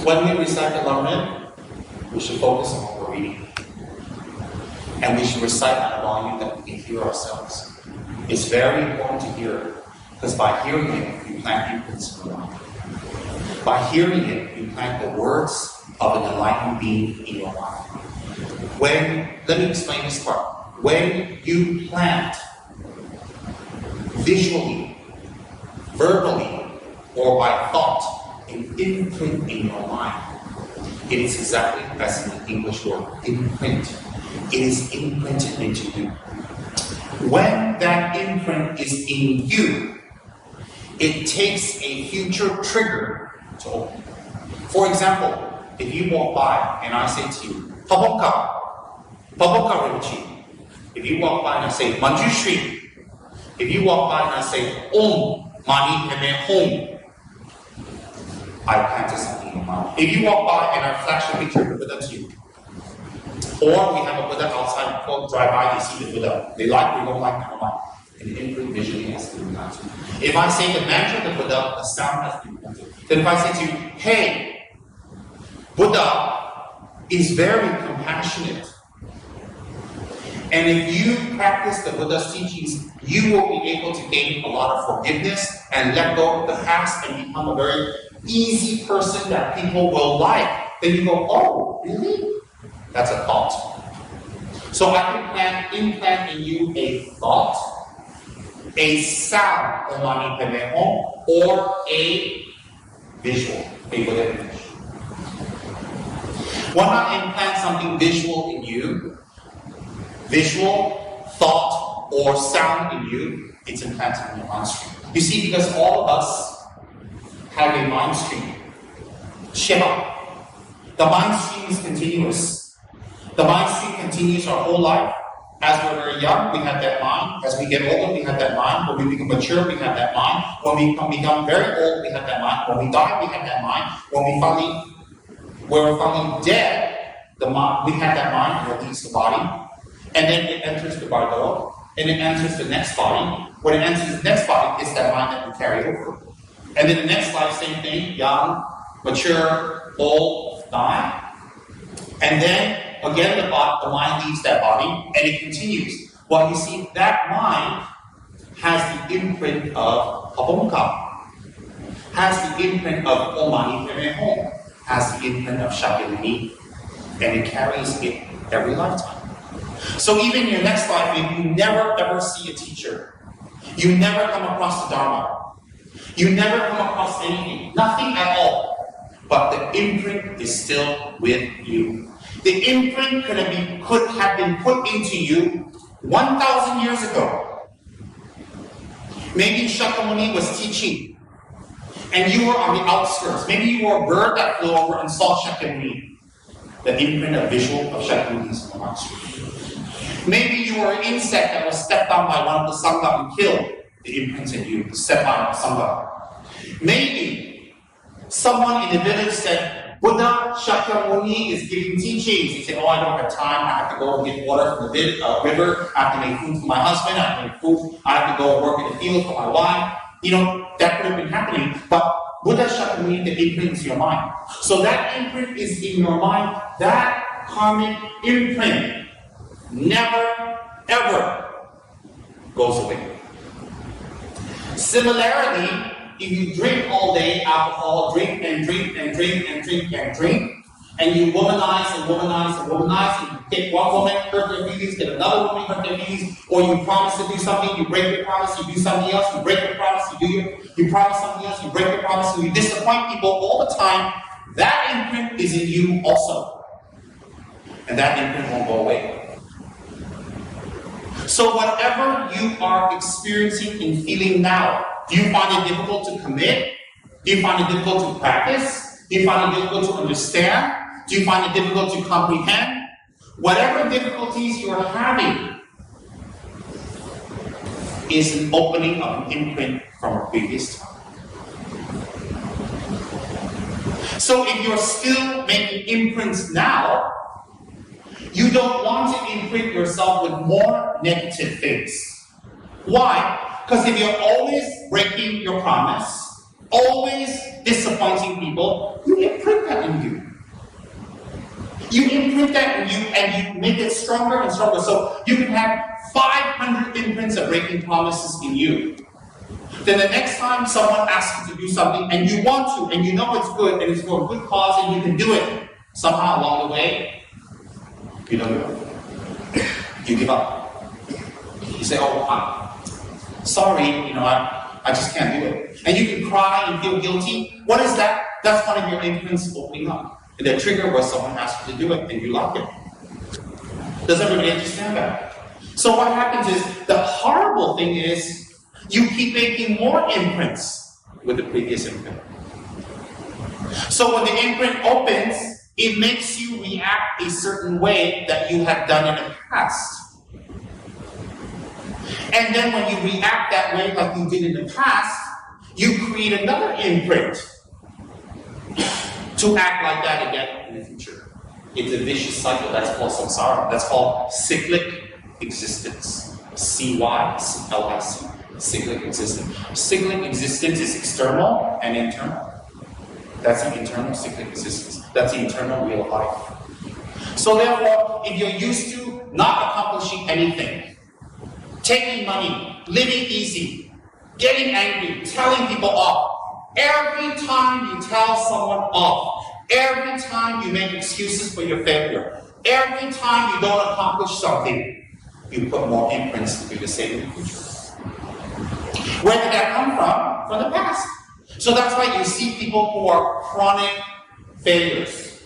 When we recite the Dharma, we should focus on what we're reading. And we should recite at a volume that we can hear ourselves. It's very important to hear, because by hearing it, you plant imprints in your mind. By hearing it, you plant the words of an enlightened being in your mind. Let me explain this part. When you plant visually, verbally, or by thought, an imprint in your mind, it is exactly as in the English word, imprint. It is imprinted into you. When that imprint is in you, it takes a future trigger to open. For example, if you walk by and I say to you, Paboka Rinpoche. If you walk by and I say, Manju Shri. If you walk by and I say, Om Mani Padme Hum, I planted something in your mind. If you walk by and I flash a picture of the Buddha to you, or we have a Buddha outside, people drive by, they see the Buddha. They like, we don't like, never mind. An imprint visually has to be planted. If I say the mantra of the Buddha, the sound has to be planted. Then if I say to you, hey, Buddha is very compassionate. And if you practice the Buddha's teachings, you will be able to gain a lot of forgiveness and let go of the past and become a very easy person that people will like. Then you go, oh, really? That's a thought. So I can implant in you a thought, a sound, or a visual, a Buddha image. When I implant something visual in you, visual, thought, or sound in you, it's implanted in your mind stream. You see, because all of us have a mind stream. Shiva. The mind stream is continuous. The mind stream continues our whole life. As we're very young, we have that mind. As we get older, we have that mind. When we become mature, we have that mind. When we become very old, we have that mind. When we die, we have that mind. When we're finally dead, the mind, we have that mind, it leaves the body. And then it enters the bardo, and it enters the next body. When it enters the next body, it's that mind that we carry over. And then the next life, same thing, young, mature, old, die. And then, again, the mind leaves that body, and it continues. Well, you see, that mind has the imprint of Pabomka, has the imprint of Om Mani Padme Hum, has the imprint of Shakyamuni, and it carries it every lifetime. So even in your next life, if you never ever see a teacher, you never come across the Dharma, you never come across anything, nothing at all, but the imprint is still with you. The imprint could have been put into you 1,000 years ago. Maybe Shakyamuni was teaching, and you were on the outskirts. Maybe you were a bird that flew over and saw Shakyamuni. The imprint of visual of Shakyamuni is on the outskirts. Maybe you were an insect that was stepped on by one of the Sangha and killed. The imprints in you, stepped on the Sangha. Maybe someone in the village said, Buddha Shakyamuni is giving teachings. He said, oh, I don't have time. I have to go and get water from the river. I have to make food for my husband. I have to make food. I have to go work in the field for my wife. You know, that could have been happening. But Buddha Shakyamuni, the imprint is your mind. So that imprint is in your mind. That karmic imprint never, ever goes away. Similarly, if you drink all day alcohol, drink and drink and drink and drink and drink, and you womanize and womanize and womanize, and you take one woman, hurt their feelings, get another woman, hurt their feelings, or you promise to do something, you break your promise, you do something else, you break your promise, you promise something else, you break your promise, and you disappoint people all the time, that imprint is in you also. And that imprint won't go away. So whatever you are experiencing and feeling now, do you find it difficult to commit? Do you find it difficult to practice? Do you find it difficult to understand? Do you find it difficult to comprehend? Whatever difficulties you are having is an opening of an imprint from a previous time. So if you're still making imprints now, you don't want to imprint yourself with more negative things. Why? Because if you're always breaking your promise, always disappointing people, you imprint that in imprint that and you make it stronger and stronger. So you can have 500 imprints of breaking promises in you. Then the next time someone asks you to do something and you want to, and you know it's good and it's for a good cause and you can do it, somehow along the way, you don't give up. You give up. You say, oh, I'm sorry, I just can't do it. And you can cry and feel guilty. What is that? That's one of your imprints opening up. And the trigger was someone asked you to do it and you like it. Does everybody understand that? So what happens is, the horrible thing is, you keep making more imprints with the previous imprint. So when the imprint opens, it makes you react a certain way that you have done in the past. And then when you react that way like you did in the past, you create another imprint to act like that again in the future. It's a vicious cycle. That's called samsara. That's called cyclic existence. C-Y-C-L-I-C. Cyclic existence. Cyclic existence is external and internal. That's the internal cyclic existence. That's the internal real life. So therefore, if you're used to not accomplishing anything, taking money, living easy, getting angry, telling people off, every time you tell someone off, every time you make excuses for your failure, every time you don't accomplish something, you put more imprints to do the same in the future. Where did that come from? From the past. So that's why you see people who are chronic failures,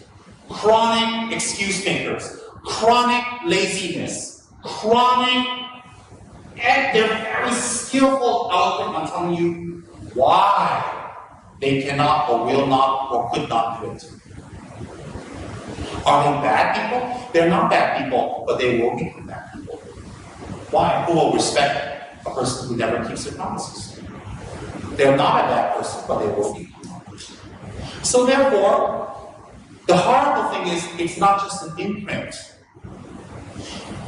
chronic excuse makers, chronic laziness, chronic, and they're very skillful, eloquent on telling you why they cannot or will not or could not do it. Are they bad people? They're not bad people, but they will become bad people. Why? Who will respect a person who never keeps their promises? They're not a bad person, but they will be. So therefore, the horrible thing is, it's not just an imprint.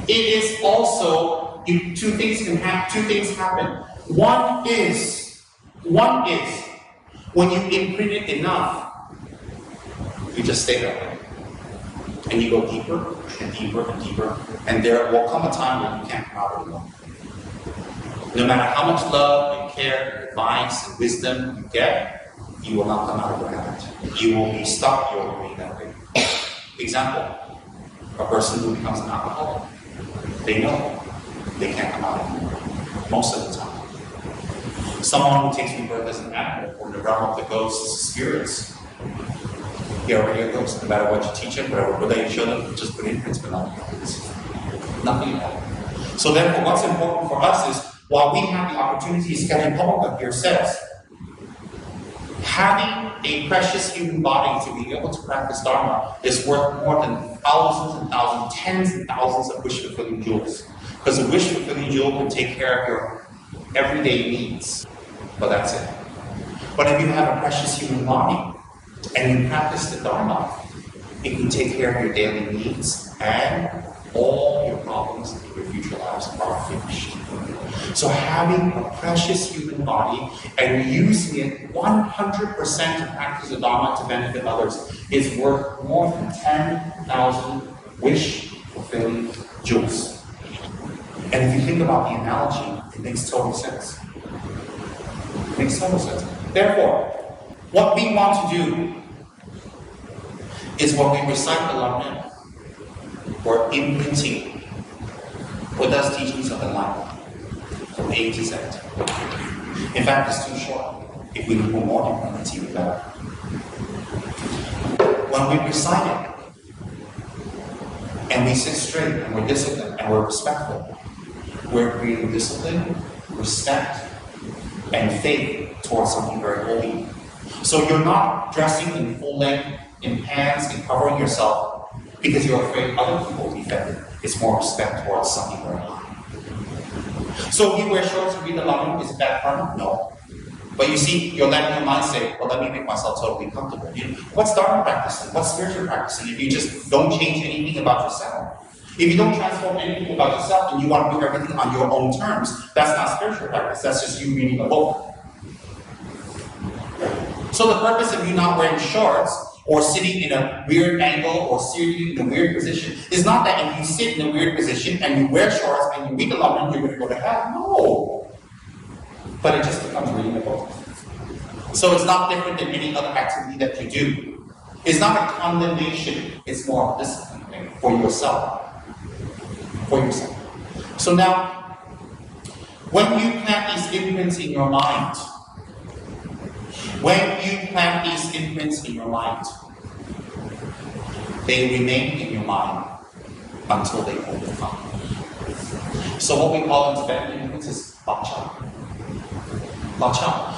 It is also, two things happen. One is, when you imprint it enough, you just stay that way. And you go deeper and deeper and deeper, and there will come a time when you can't come out anymore. No matter how much love and care, advice and wisdom you get, you will not come out of your habit. You will be stuck, you will remain that way. Example, a person who becomes an alcoholic, they know they can't come out anymore, most of the time. Someone who takes rebirth as an animal, or in the realm of the ghosts, spirits, he already a ghost. No matter what you teach him, whatever Buddha you show them, just put imprints, but nothing at all. So therefore, what's important for us is, while we have the opportunities, Kevin Paul here says, having a precious human body to be able to practice Dharma is worth more than thousands and thousands, tens and thousands of wish-fulfilling jewels. Because a wish-fulfilling jewel can take care of your everyday needs, but that's it. But if you have a precious human body and you practice the Dharma, it can take care of your daily needs and all your problems in your future lives are finished. So having a precious human body and using it 100% to practice the Dharma to benefit others is worth more than 10,000 wish-fulfilling jewels. And if you think about the analogy, it makes total sense. It makes total sense. Therefore, what we want to do is when we recite the Dhamma, we're imprinting Buddha's teachings of the life from A to Z. In fact, it's too short. If we can put more imprints, it's even better. When we recite it, and we sit straight, and we're disciplined, and we're respectful, we're creating discipline, respect, and faith towards something very holy. So you're not dressing in full length, in pants, and covering yourself because you're afraid other people will be offended. It's more respect towards something very high. So if you wear shorts and read the Dhamma, is it bad karma? No. But you see, you're letting your mind say, well, let me make myself totally comfortable. What's Dharma practicing? What's spiritual practicing? If you just don't change anything about yourself. If you don't transform anything about yourself and you want to do everything on your own terms, that's not spiritual practice. That's just you reading a book. So the purpose of you not wearing shorts or sitting in a weird angle, or sitting in a weird position. It's not that if you sit in a weird position and you wear shorts and you read the Dhamma, you're going to go to hell. No. But it just becomes reading a book. So it's not different than any other activity that you do. It's not a condemnation. It's more of a discipline thing for yourself. For yourself. So now, when you plant these imprints in your mind, they remain in your mind until they overcome. So what we call in Tibetan imprints is bacha. Bacha.